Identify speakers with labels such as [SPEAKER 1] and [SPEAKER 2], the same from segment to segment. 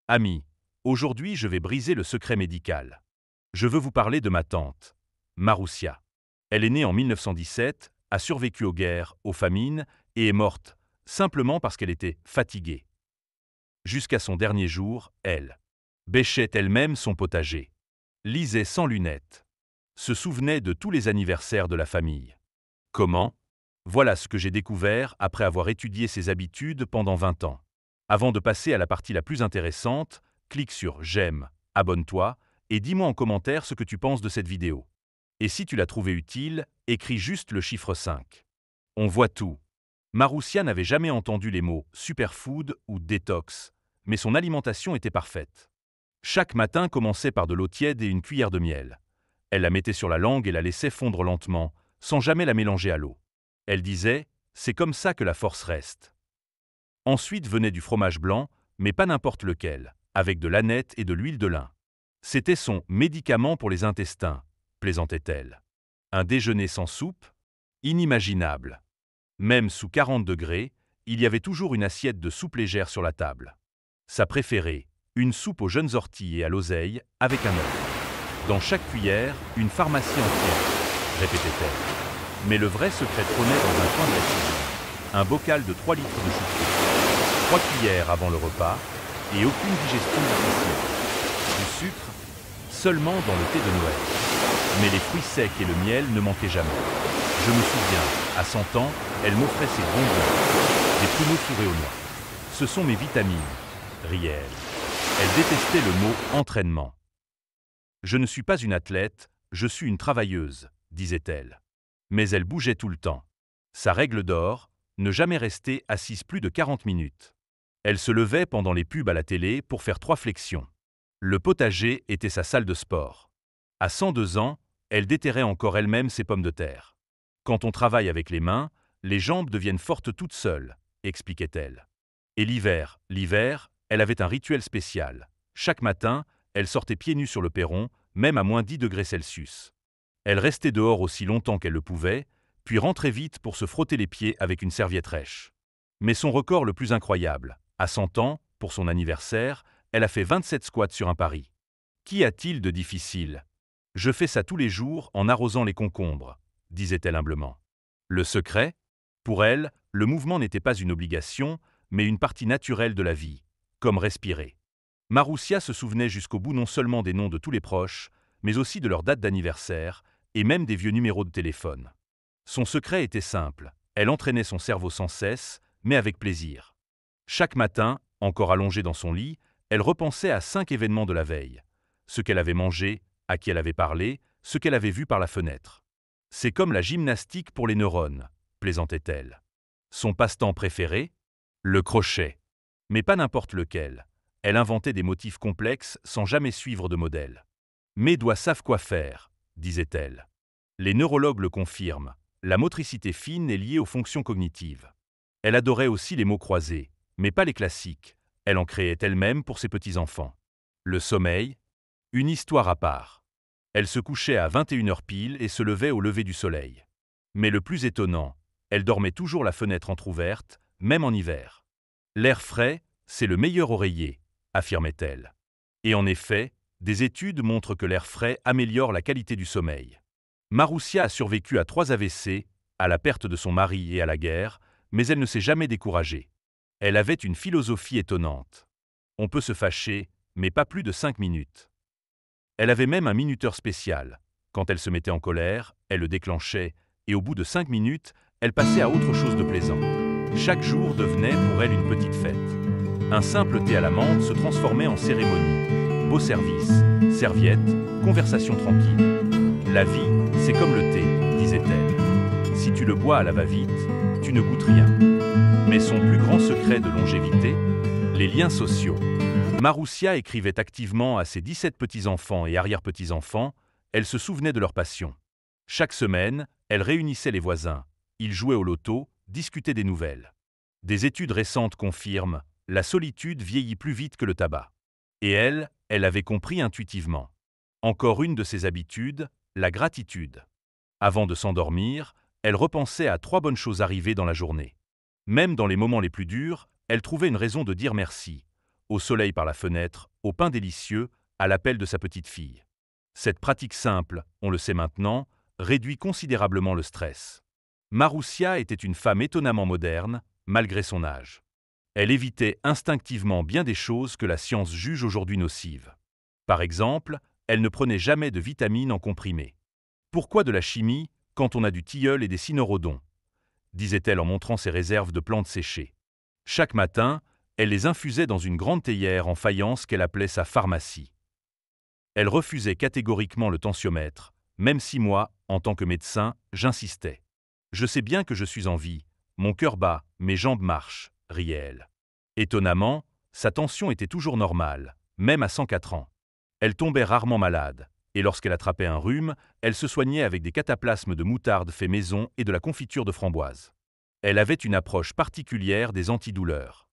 [SPEAKER 1] Amis, aujourd'hui je vais briser le secret médical. Je veux vous parler de ma tante, Maroussia. Elle est née en 1917, a survécu aux guerres, aux famines et est morte, simplement parce qu'elle était fatiguée. Jusqu'à son dernier jour, elle bêchait elle-même son potager, lisait sans lunettes, se souvenait de tous les anniversaires de la famille. Comment? Voilà ce que j'ai découvert après avoir étudié ses habitudes pendant 20 ans. Avant de passer à la partie la plus intéressante, clique sur j'aime, abonne-toi et dis-moi en commentaire ce que tu penses de cette vidéo. Et si tu l'as trouvée utile, écris juste le chiffre 5. On voit tout. Maroussia n'avait jamais entendu les mots superfood ou détox, mais son alimentation était parfaite. Chaque matin commençait par de l'eau tiède et une cuillère de miel. Elle la mettait sur la langue et la laissait fondre lentement, sans jamais la mélanger à l'eau. Elle disait « c'est comme ça que la force reste ». Ensuite venait du fromage blanc, mais pas n'importe lequel, avec de l'ânette et de l'huile de lin. C'était son « médicament pour les intestins », plaisantait-elle. Un déjeuner sans soupe? Inimaginable. Même sous 40 degrés, il y avait toujours une assiette de soupe légère sur la table. Sa préférée, une soupe aux jeunes orties et à l'oseille, avec un œuf. Dans chaque cuillère, une pharmacie entière, répétait-elle. Mais le vrai secret trônait dans un coin de la cuisine. Un bocal de 3 litres de choucroute, 3 cuillères avant le repas, et aucune digestion difficile. Du sucre, seulement dans le thé de Noël. Mais les fruits secs et le miel ne manquaient jamais. Je me souviens, à 100 ans, elle m'offrait ses bonbons, des pruneaux fourrés aux noix. Ce sont mes vitamines, riait-elle. Elle détestait le mot « entraînement ». Je ne suis pas une athlète, je suis une travailleuse, disait-elle. Mais elle bougeait tout le temps. Sa règle d'or, ne jamais rester assise plus de 40 minutes. Elle se levait pendant les pubs à la télé pour faire 3 flexions. Le potager était sa salle de sport. À 102 ans, elle déterrait encore elle-même ses pommes de terre. Quand on travaille avec les mains, les jambes deviennent fortes toutes seules, expliquait-elle. Et l'hiver, elle avait un rituel spécial. Chaque matin, elle sortait pieds nus sur le perron, même à moins 10 degrés Celsius. Elle restait dehors aussi longtemps qu'elle le pouvait, puis rentrait vite pour se frotter les pieds avec une serviette rêche. Mais son record le plus incroyable, à 100 ans, pour son anniversaire, elle a fait 27 squats sur un pari. Qu'y a-t-il de difficile? Je fais ça tous les jours en arrosant les concombres, disait-elle humblement. Le secret? Pour elle, le mouvement n'était pas une obligation, mais une partie naturelle de la vie, comme respirer. Maroussia se souvenait jusqu'au bout non seulement des noms de tous les proches, mais aussi de leur date d'anniversaire, et même des vieux numéros de téléphone. Son secret était simple, elle entraînait son cerveau sans cesse, mais avec plaisir. Chaque matin, encore allongée dans son lit, elle repensait à 5 événements de la veille. Ce qu'elle avait mangé, à qui elle avait parlé, ce qu'elle avait vu par la fenêtre. C'est comme la gymnastique pour les neurones, plaisantait-elle. Son passe-temps préféré? Le crochet. Mais pas n'importe lequel. Elle inventait des motifs complexes sans jamais suivre de modèle. Mes doigts savent quoi faire, disait-elle. Les neurologues le confirment, la motricité fine est liée aux fonctions cognitives. Elle adorait aussi les mots croisés, mais pas les classiques. Elle en créait elle-même pour ses petits-enfants. Le sommeil? Une histoire à part. Elle se couchait à 21h pile et se levait au lever du soleil. Mais le plus étonnant, elle dormait toujours la fenêtre entr'ouverte, même en hiver. L'air frais, c'est le meilleur oreiller, affirmait-elle. Et en effet, des études montrent que l'air frais améliore la qualité du sommeil. Maroussia a survécu à 3 AVC, à la perte de son mari et à la guerre, mais elle ne s'est jamais découragée. Elle avait une philosophie étonnante. On peut se fâcher, mais pas plus de 5 minutes. Elle avait même un minuteur spécial. Quand elle se mettait en colère, elle le déclenchait, et au bout de 5 minutes, elle passait à autre chose de plaisant. Chaque jour devenait pour elle une petite fête. Un simple thé à la menthe se transformait en cérémonie. Beau service, serviette, conversation tranquille. La vie, c'est comme le thé, disait-elle. Si tu le bois à la va-vite, tu ne goûtes rien. Mais son plus grand secret de longévité? Les liens sociaux. Maroussia écrivait activement à ses 17 petits-enfants et arrière-petits-enfants, elle se souvenait de leur passion. Chaque semaine, elle réunissait les voisins, ils jouaient au loto, discutaient des nouvelles. Des études récentes confirment, la solitude vieillit plus vite que le tabac. Et elle avait compris intuitivement. Encore une de ses habitudes, la gratitude. Avant de s'endormir, elle repensait à 3 bonnes choses arrivées dans la journée. Même dans les moments les plus durs, elle trouvait une raison de dire merci. au soleil par la fenêtre, au pain délicieux, à l'appel de sa petite fille. Cette pratique simple, on le sait maintenant, réduit considérablement le stress. Maroussia était une femme étonnamment moderne, malgré son âge. Elle évitait instinctivement bien des choses que la science juge aujourd'hui nocives. Par exemple, elle ne prenait jamais de vitamines en comprimé. Pourquoi de la chimie quand on a du tilleul et des cynorrhodons, disait-elle en montrant ses réserves de plantes séchées. Chaque matin, elle les infusait dans une grande théière en faïence qu'elle appelait sa pharmacie. Elle refusait catégoriquement le tensiomètre, même si moi, en tant que médecin, j'insistais. Je sais bien que je suis en vie, mon cœur bat, mes jambes marchent, riait-elle. Étonnamment, sa tension était toujours normale, même à 104 ans. Elle tombait rarement malade, et lorsqu'elle attrapait un rhume, elle se soignait avec des cataplasmes de moutarde fait maison et de la confiture de framboise. Elle avait une approche particulière des antidouleurs.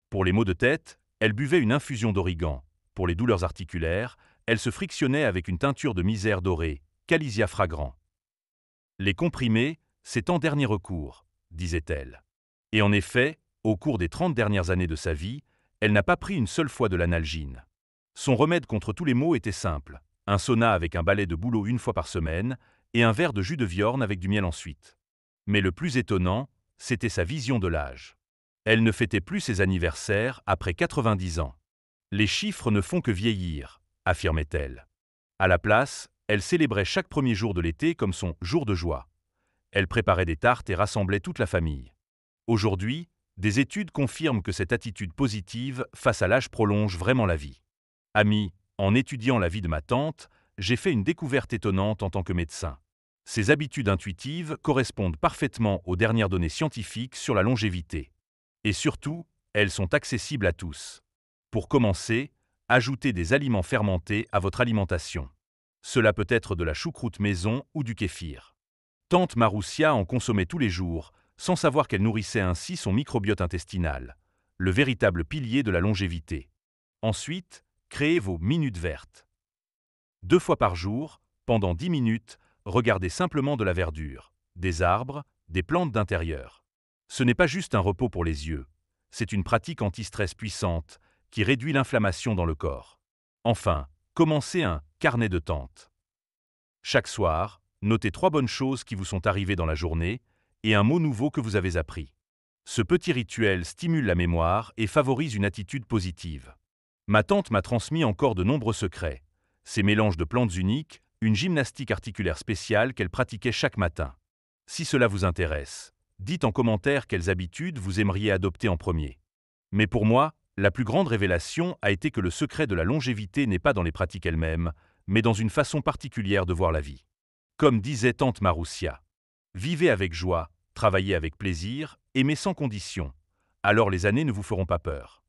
[SPEAKER 1] Pour les maux de tête, elle buvait une infusion d'origan. Pour les douleurs articulaires, elle se frictionnait avec une teinture de misère dorée, Calisia fragrant. Les comprimés, c'est en dernier recours, disait-elle. Et en effet, au cours des 30 dernières années de sa vie, elle n'a pas pris une seule fois de l'analgine. Son remède contre tous les maux était simple, un sauna avec un balai de bouleau une fois par semaine et un verre de jus de viorne avec du miel ensuite. Mais le plus étonnant, c'était sa vision de l'âge. Elle ne fêtait plus ses anniversaires après 90 ans. Les chiffres ne font que vieillir, affirmait-elle. À la place, elle célébrait chaque premier jour de l'été comme son jour de joie. Elle préparait des tartes et rassemblait toute la famille. Aujourd'hui, des études confirment que cette attitude positive face à l'âge prolonge vraiment la vie. Ami, en étudiant la vie de ma tante, j'ai fait une découverte étonnante en tant que médecin. Ces habitudes intuitives correspondent parfaitement aux dernières données scientifiques sur la longévité. Et surtout, elles sont accessibles à tous. Pour commencer, ajoutez des aliments fermentés à votre alimentation. Cela peut être de la choucroute maison ou du kéfir. Tante Maroussia en consommait tous les jours, sans savoir qu'elle nourrissait ainsi son microbiote intestinal, le véritable pilier de la longévité. Ensuite, créez vos minutes vertes. 2 fois par jour, pendant 10 minutes, regardez simplement de la verdure, des arbres, des plantes d'intérieur. Ce n'est pas juste un repos pour les yeux, c'est une pratique anti-stress puissante qui réduit l'inflammation dans le corps. Enfin, commencez un carnet de tante. Chaque soir, notez 3 bonnes choses qui vous sont arrivées dans la journée et un mot nouveau que vous avez appris. Ce petit rituel stimule la mémoire et favorise une attitude positive. Ma tante m'a transmis encore de nombreux secrets. Ces mélanges de plantes uniques, une gymnastique articulaire spéciale qu'elle pratiquait chaque matin. Si cela vous intéresse, dites en commentaire quelles habitudes vous aimeriez adopter en premier. Mais pour moi, la plus grande révélation a été que le secret de la longévité n'est pas dans les pratiques elles-mêmes, mais dans une façon particulière de voir la vie. Comme disait tante Maroussia, vivez avec joie, travaillez avec plaisir, aimez sans condition. Alors les années ne vous feront pas peur.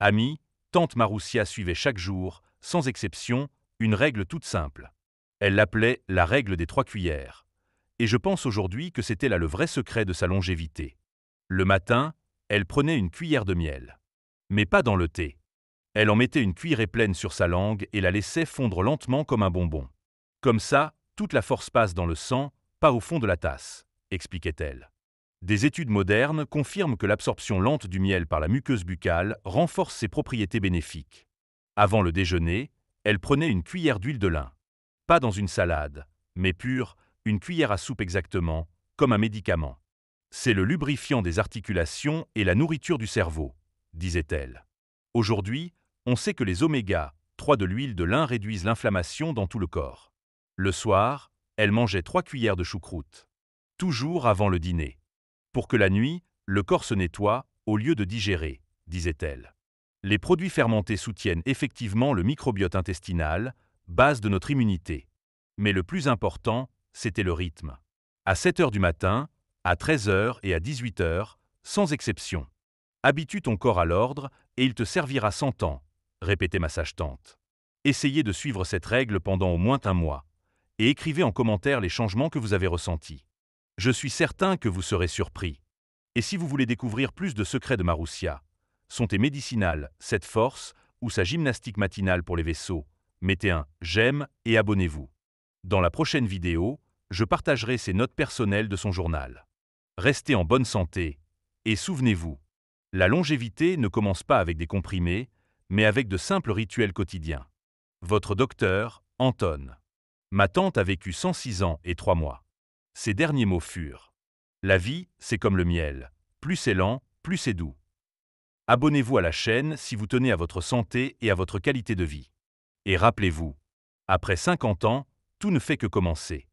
[SPEAKER 1] Amis, tante Maroussia suivait chaque jour, sans exception, une règle toute simple. Elle l'appelait la règle des 3 cuillères. Et je pense aujourd'hui que c'était là le vrai secret de sa longévité. Le matin, elle prenait une cuillère de miel. Mais pas dans le thé. Elle en mettait une cuillerée pleine sur sa langue et la laissait fondre lentement comme un bonbon. Comme ça, toute la force passe dans le sang, pas au fond de la tasse, expliquait-elle. Des études modernes confirment que l'absorption lente du miel par la muqueuse buccale renforce ses propriétés bénéfiques. Avant le déjeuner, elle prenait une cuillère d'huile de lin. Pas dans une salade, mais pure, une cuillère à soupe exactement, comme un médicament. C'est le lubrifiant des articulations et la nourriture du cerveau, disait-elle. Aujourd'hui, on sait que les oméga-3 de l'huile de lin réduisent l'inflammation dans tout le corps. Le soir, elle mangeait 3 cuillères de choucroute. Toujours avant le dîner. Pour que la nuit, le corps se nettoie, au lieu de digérer, disait-elle. Les produits fermentés soutiennent effectivement le microbiote intestinal, base de notre immunité. Mais le plus important, c'était le rythme. À 7 heures du matin, à 13 heures et à 18 heures, sans exception. Habitue ton corps à l'ordre et il te servira 100 ans, répétait ma sage-tante. Essayez de suivre cette règle pendant au moins un mois et écrivez en commentaire les changements que vous avez ressentis. Je suis certain que vous serez surpris. Et si vous voulez découvrir plus de secrets de Maroussia, son thé médicinal, cette force, ou sa gymnastique matinale pour les vaisseaux, mettez un j'aime et abonnez-vous. Dans la prochaine vidéo, je partagerai ses notes personnelles de son journal. Restez en bonne santé et souvenez-vous, la longévité ne commence pas avec des comprimés, mais avec de simples rituels quotidiens. Votre docteur, Anton. Ma tante a vécu 106 ans et 3 mois. Ses derniers mots furent: la vie, c'est comme le miel. Plus c'est lent, plus c'est doux. Abonnez-vous à la chaîne si vous tenez à votre santé et à votre qualité de vie. Et rappelez-vous, après 50 ans, tout ne fait que commencer.